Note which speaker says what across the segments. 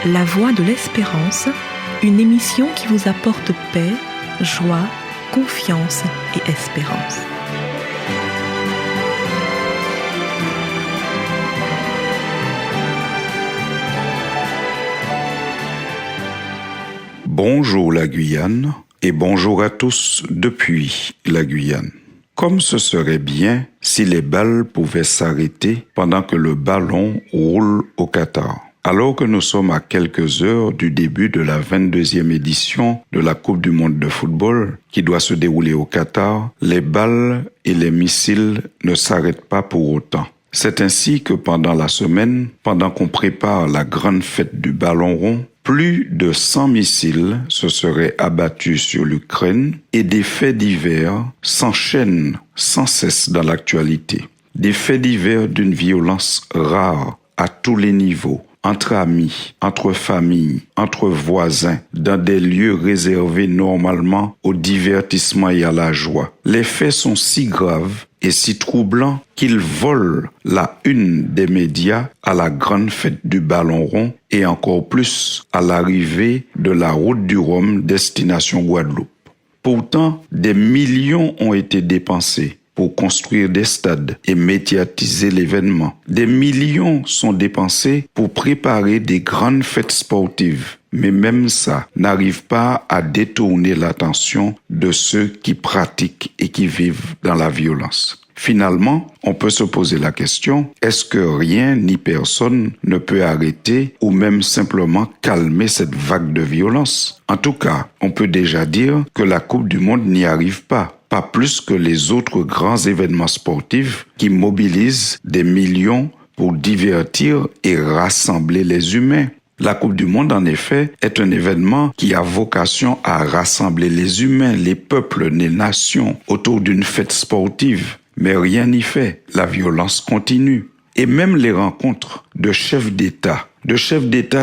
Speaker 1: La Voix de l'Espérance, une émission qui vous apporte paix, joie, confiance et espérance.
Speaker 2: Bonjour la Guyane et bonjour à tous depuis la Guyane. Comme ce serait bien si les balles pouvaient s'arrêter pendant que le ballon roule au Qatar. Alors que nous sommes à quelques heures du début de la 22e édition de la Coupe du monde de football qui doit se dérouler au Qatar, les balles et les missiles ne s'arrêtent pas pour autant. C'est ainsi que pendant la semaine, pendant qu'on prépare la grande fête du ballon rond, plus de 100 missiles se seraient abattus sur l'Ukraine et des faits divers s'enchaînent sans cesse dans l'actualité. Des faits divers d'une violence rare à tous les niveaux, entre amis, entre familles, entre voisins, dans des lieux réservés normalement au divertissement et à la joie. Les faits sont si graves et si troublants qu'ils volent la une des médias à la grande fête du ballon rond et encore plus à l'arrivée de la route du Rhum destination Guadeloupe. Pourtant, des millions ont été dépensés pour construire des stades et médiatiser l'événement. Des millions sont dépensés pour préparer des grandes fêtes sportives. Mais même ça n'arrive pas à détourner l'attention de ceux qui pratiquent et qui vivent dans la violence. Finalement, on peut se poser la question, est-ce que rien ni personne ne peut arrêter ou même simplement calmer cette vague de violence? En tout cas, on peut déjà dire que la Coupe du monde n'y arrive pas plus que les autres grands événements sportifs qui mobilisent des millions pour divertir et rassembler les humains. La Coupe du monde, en effet, est un événement qui a vocation à rassembler les humains, les peuples, les nations autour d'une fête sportive. Mais rien n'y fait, la violence continue. Et même les rencontres de chefs d'État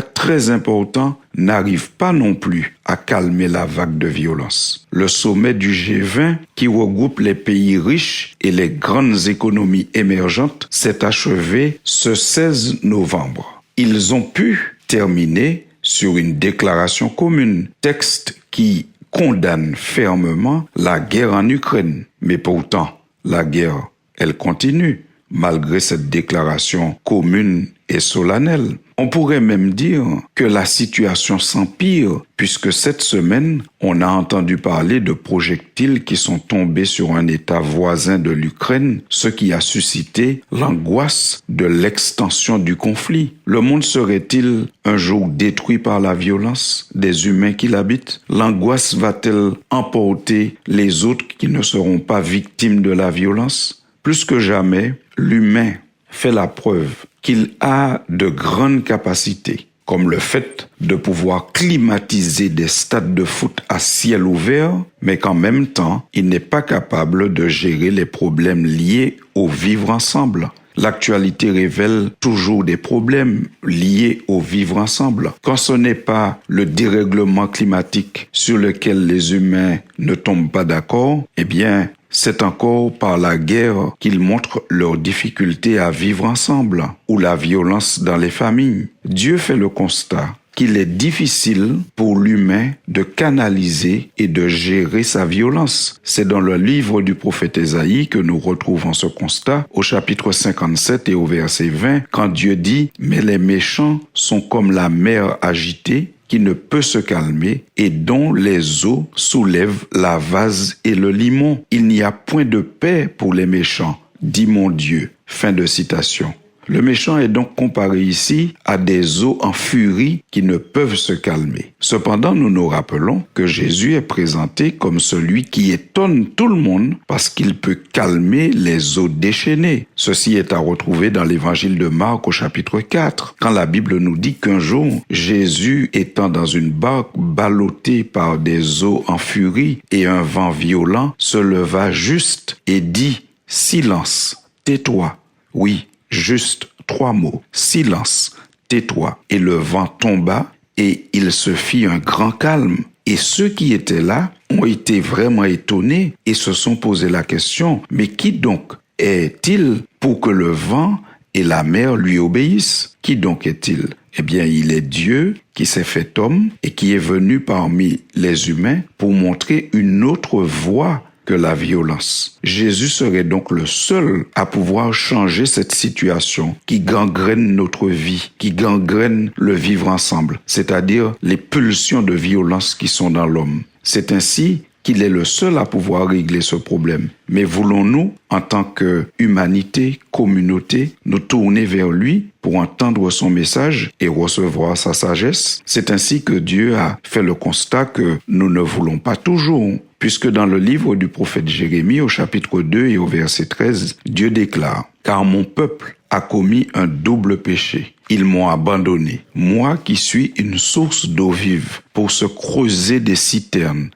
Speaker 2: très importants n'arrivent pas non plus à calmer la vague de violence. Le sommet du G20, qui regroupe les pays riches et les grandes économies émergentes, s'est achevé ce 16 novembre. Ils ont pu terminer sur une déclaration commune, texte qui condamne fermement la guerre en Ukraine. Mais pourtant, la guerre, elle continue, malgré cette déclaration commune et solennelle. On pourrait même dire que la situation s'empire, puisque cette semaine, on a entendu parler de projectiles qui sont tombés sur un État voisin de l'Ukraine, ce qui a suscité l'angoisse de l'extension du conflit. Le monde serait-il un jour détruit par la violence des humains qui l'habitent? L'angoisse va-t-elle emporter les autres qui ne seront pas victimes de la violence? Plus que jamais, l'humain fait la preuve qu'il a de grandes capacités, comme le fait de pouvoir climatiser des stades de foot à ciel ouvert, mais qu'en même temps, il n'est pas capable de gérer les problèmes liés au vivre ensemble. L'actualité révèle toujours des problèmes liés au vivre ensemble. Quand ce n'est pas le dérèglement climatique sur lequel les humains ne tombent pas d'accord, eh bien, c'est encore par la guerre qu'ils montrent leur difficulté à vivre ensemble, ou la violence dans les familles. Dieu fait le constat qu'il est difficile pour l'humain de canaliser et de gérer sa violence. C'est dans le livre du prophète Ésaïe que nous retrouvons ce constat au chapitre 57 et au verset 20, quand Dieu dit « Mais les méchants sont comme la mer agitée, qui ne peut se calmer et dont les eaux soulèvent la vase et le limon. Il n'y a point de paix pour les méchants, dit mon Dieu. » Fin de citation. Le méchant est donc comparé ici à des eaux en furie qui ne peuvent se calmer. Cependant, nous nous rappelons que Jésus est présenté comme celui qui étonne tout le monde parce qu'il peut calmer les eaux déchaînées. Ceci est à retrouver dans l'évangile de Marc au chapitre 4, quand la Bible nous dit qu'un jour, Jésus étant dans une barque ballottée par des eaux en furie et un vent violent, se leva juste et dit « Silence, tais-toi ». Oui, juste 3 mots. Silence, tais-toi. Et le vent tomba et il se fit un grand calme. Et ceux qui étaient là ont été vraiment étonnés et se sont posé la question, mais qui donc est-il pour que le vent et la mer lui obéissent? Qui donc est-il? Eh bien, il est Dieu qui s'est fait homme et qui est venu parmi les humains pour montrer une autre voie que la violence. Jésus serait donc le seul à pouvoir changer cette situation qui gangrène notre vie, qui gangrène le vivre ensemble, c'est-à-dire les pulsions de violence qui sont dans l'homme. C'est ainsi qu'il est le seul à pouvoir régler ce problème. Mais voulons-nous, en tant qu'humanité, communauté, nous tourner vers lui pour entendre son message et recevoir sa sagesse? C'est ainsi que Dieu a fait le constat que nous ne voulons pas toujours, puisque dans le livre du prophète Jérémie, au chapitre 2 et au verset 13, Dieu déclare « Car mon peuple a commis un double péché. Ils m'ont abandonné, moi qui suis une source d'eau vive, pour se creuser des citernes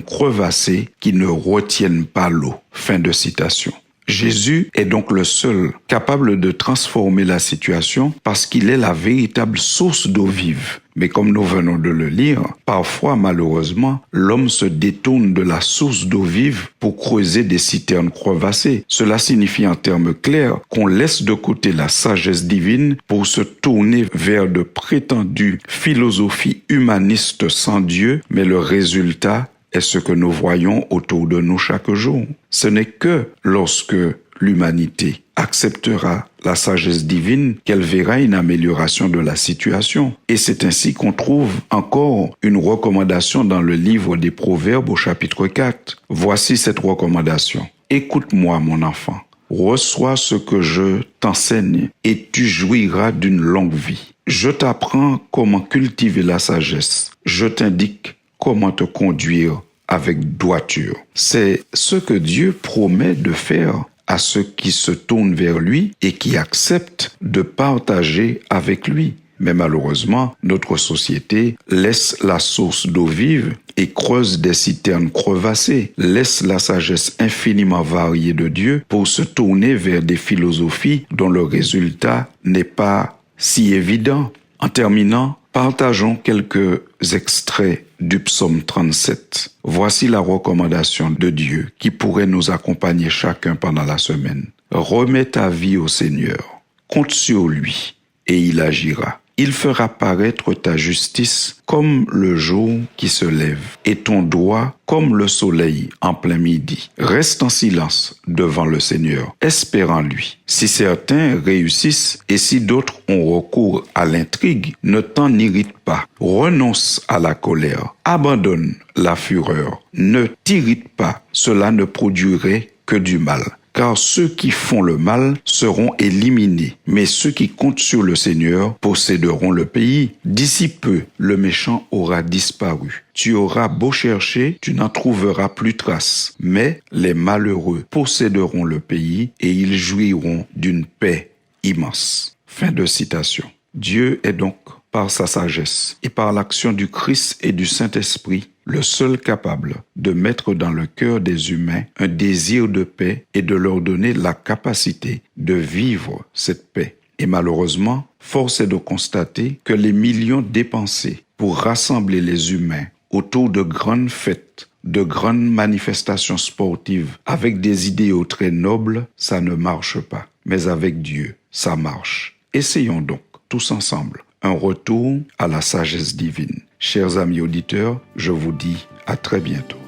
Speaker 2: crevassées qui ne retiennent pas l'eau. » Fin de citation. Jésus est donc le seul capable de transformer la situation parce qu'il est la véritable source d'eau vive. Mais comme nous venons de le lire, parfois, malheureusement, l'homme se détourne de la source d'eau vive pour creuser des citernes crevassées. Cela signifie en termes clairs qu'on laisse de côté la sagesse divine pour se tourner vers de prétendues philosophies humanistes sans Dieu, mais le résultat est ce que nous voyons autour de nous chaque jour. Ce n'est que lorsque l'humanité acceptera la sagesse divine qu'elle verra une amélioration de la situation. Et c'est ainsi qu'on trouve encore une recommandation dans le livre des Proverbes au chapitre 4. Voici cette recommandation. « Écoute-moi, mon enfant, reçois ce que je t'enseigne et tu jouiras d'une longue vie. Je t'apprends comment cultiver la sagesse. Je t'indique comment te conduire avec droiture. » C'est ce que Dieu promet de faire à ceux qui se tournent vers lui et qui acceptent de partager avec lui. Mais malheureusement, notre société laisse la source d'eau vive et creuse des citernes crevassées, laisse la sagesse infiniment variée de Dieu pour se tourner vers des philosophies dont le résultat n'est pas si évident. En terminant, partageons quelques extraits du psaume 37. Voici la recommandation de Dieu qui pourrait nous accompagner chacun pendant la semaine. Remets ta vie au Seigneur, compte sur lui et il agira. Il fera paraître ta justice comme le jour qui se lève et ton droit comme le soleil en plein midi. Reste en silence devant le Seigneur, espère en lui. Si certains réussissent et si d'autres ont recours à l'intrigue, ne t'en irrite pas. Renonce à la colère, abandonne la fureur, ne t'irrite pas, cela ne produirait que du mal. Car ceux qui font le mal seront éliminés, mais ceux qui comptent sur le Seigneur posséderont le pays. D'ici peu, le méchant aura disparu. Tu auras beau chercher, tu n'en trouveras plus trace. Mais les malheureux posséderont le pays et ils jouiront d'une paix immense. Fin de citation. Dieu est donc, par sa sagesse et par l'action du Christ et du Saint-Esprit, le seul capable de mettre dans le cœur des humains un désir de paix et de leur donner la capacité de vivre cette paix. Et malheureusement, force est de constater que les millions dépensés pour rassembler les humains autour de grandes fêtes, de grandes manifestations sportives avec des idéaux très nobles, ça ne marche pas. Mais avec Dieu, ça marche. Essayons donc, tous ensemble, un retour à la sagesse divine. Chers amis auditeurs, je vous dis à très bientôt.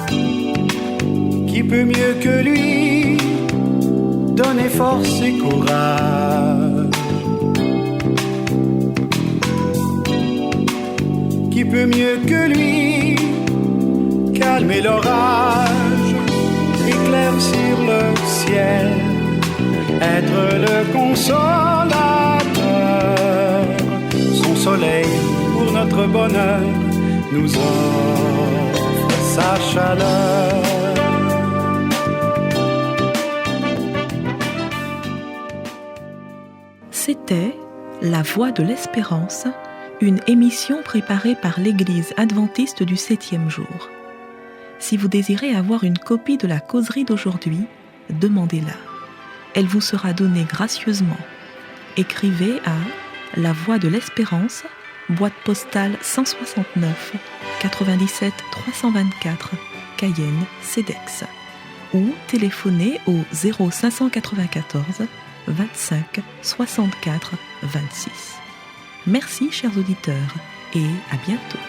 Speaker 3: Qui peut mieux que lui donner force et courage? Qui peut mieux que lui calmer l'orage, éclaircir le ciel, être le consolateur, son soleil pour notre bonheur nous offre sa chaleur.
Speaker 1: C'était La Voix de l'Espérance, une émission préparée par l'Église adventiste du 7e jour. Si vous désirez avoir une copie de la causerie d'aujourd'hui, demandez-la. Elle vous sera donnée gracieusement. Écrivez à La Voix de l'Espérance, boîte postale 169 97 324, Cayenne, CEDEX, ou téléphonez au 0594 25 64 26. Merci chers auditeurs et à bientôt.